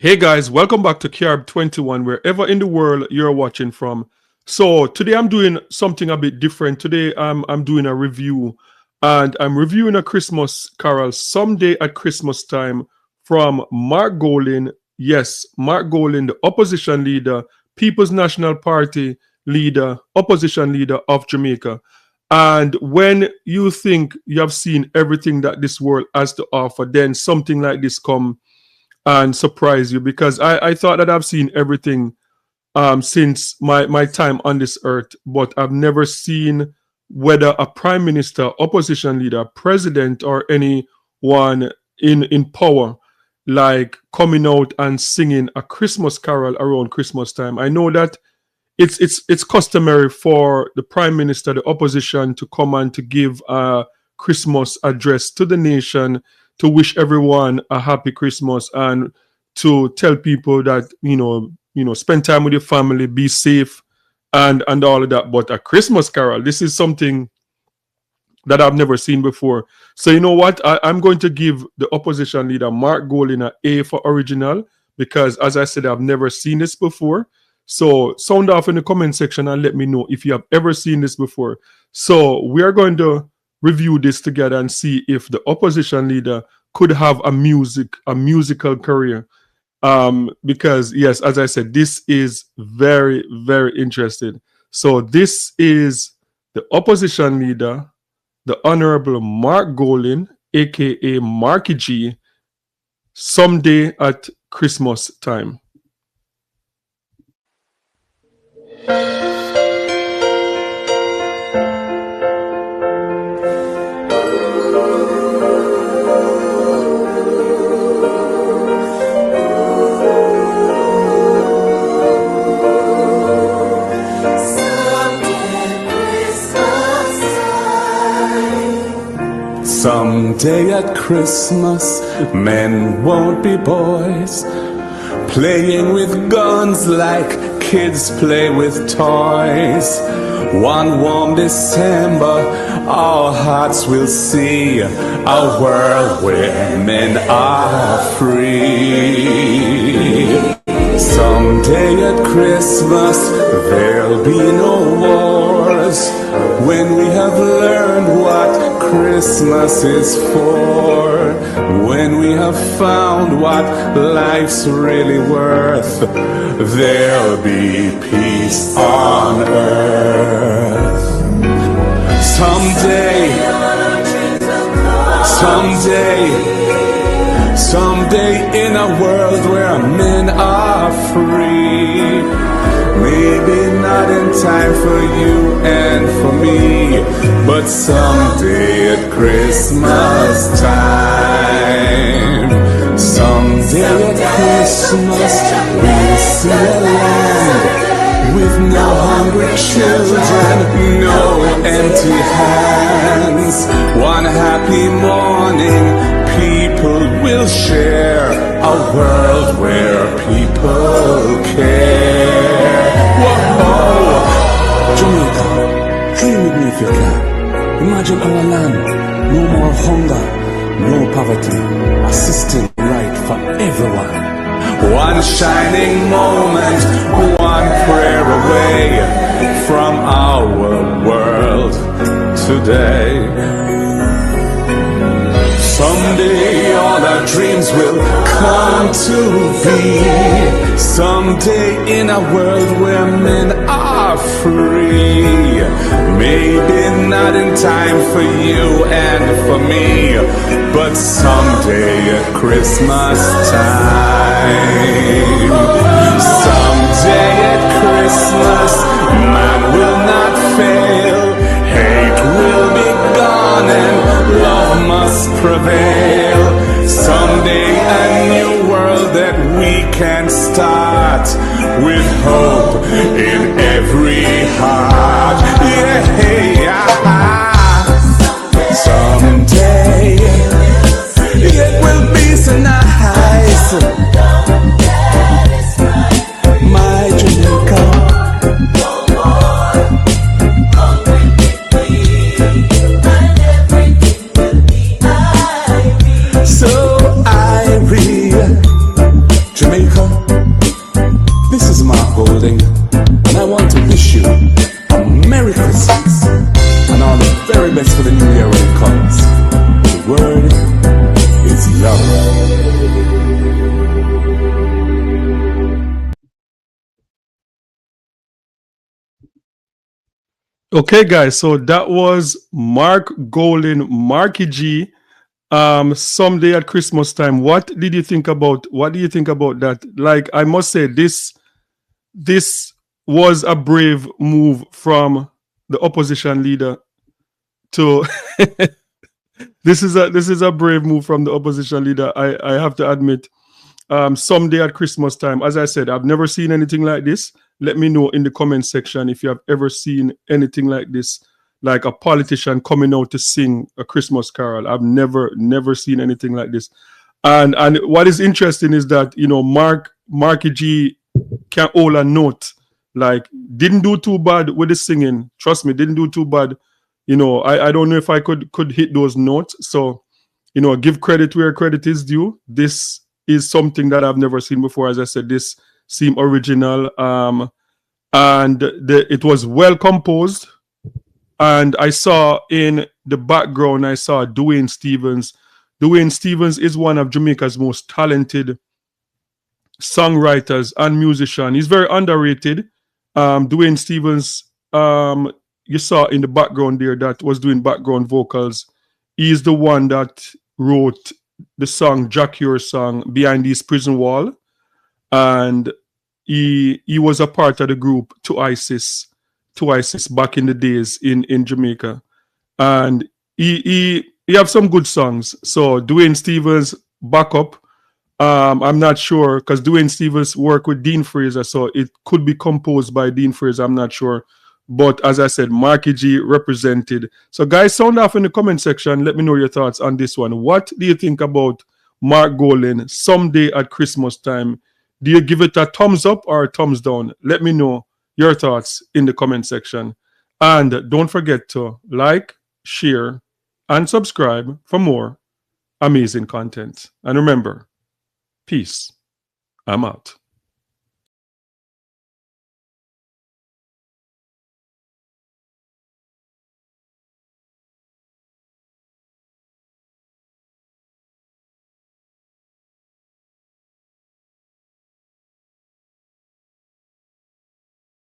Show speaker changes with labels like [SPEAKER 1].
[SPEAKER 1] Hey guys, welcome back to Carb 21, wherever in the world you're watching from. So today I'm doing something a bit different. Today I'm doing a review, and I'm reviewing a Christmas carol, Someday at Christmas Time, from Mark Golin. Yes, Mark Golin, the opposition leader, People's National Party leader, opposition leader of Jamaica. And when you think you have seen everything that this world has to offer, then something like this come and surprise you, because I thought that I've seen everything since my time on this earth, but I've never seen whether a prime minister, opposition leader, president, or anyone in power like coming out and singing a Christmas carol around Christmas time. I know that it's customary for the prime minister, the opposition, to come and to give a Christmas address to the nation, to wish everyone a happy Christmas, and to tell people that spend time with your family, be safe, and all of that. But a Christmas carol, this is something that I've never seen before. So you know what? I'm going to give the opposition leader Mark Golin an A for original, because as I said, I've never seen this before. So sound off in the comment section and let me know if you have ever seen this before. So we are going to review this together and see if the opposition leader could have a musical career. Because yes, as I said, this is very, very interesting. So this is the opposition leader, the Honorable Mark Golin, aka Marky G, Someday at Christmas Time.
[SPEAKER 2] Someday at Christmas, men won't be boys, playing with guns like kids play with toys. One warm December, our hearts will see a world where men are free. Someday at Christmas, there'll be no wars, when we have learned what Christmas is for, when we have found what life's really worth, there'll be peace on earth. Someday in a world where men are free. Maybe not in time for you and for me, but someday at Christmas time. Someday at Christmas we'll see a land with no hungry children, no empty hands. One happy morning people will share a world where people care. Whoa.
[SPEAKER 3] Jamaica, dream with me if you can. Imagine our land, no more hunger, no poverty, a system right for everyone.
[SPEAKER 2] One shining moment, one prayer away from our world today. Someday all our dreams will come to be. Someday in a world where men are free. Maybe not in time for you and for me, but someday at Christmas time. Someday at Christmas, man will not fail. Hate will be gone and love must prevail. Someday a new world that we can start, with hope in every heart. Someday it will be so nice, my Jamaica. So Jamaica,
[SPEAKER 1] Okay, guys. So that was Mark Golden, Marky G. Someday at Christmas time. What did you think about? What do you think about that? Like, I must say, this was a brave move from the opposition leader to. This is a brave move from the opposition leader. I have to admit. Someday at Christmas time, as I said, I've never seen anything like this. Let me know in the comment section if you have ever seen anything like this, like a politician coming out to sing a Christmas carol. I've never seen anything like this. And what is interesting is that Marky G can hold a note. Like, didn't do too bad with the singing. Trust me, didn't do too bad. I don't know if I could hit those notes. So, give credit where credit is due. This is something that I've never seen before. As I said, this seemed original, and it was well composed. And I saw in the background, I saw Dwayne Stevens. Dwayne Stevens is one of Jamaica's most talented songwriters and musician. He's very underrated. Dwayne Stevens, you saw in the background there that was doing background vocals. He's the one that wrote the song Jack Your Song, Behind This Prison Wall, and he was a part of the group to ISIS back in the days in Jamaica, and he have some good songs. So Dwayne Stevens backup. I'm not sure because Dwayne Stevens worked with Dean Fraser, so it could be composed by Dean Fraser. I'm not sure. But as I said, Marky G represented. So guys, sound off in the comment section. Let me know your thoughts on this one. What do you think about Mark Golden, Someday at Christmas Time? Do you give it a thumbs up or a thumbs down? Let me know your thoughts in the comment section. And don't forget to like, share, and subscribe for more amazing content. And remember, peace. I'm out.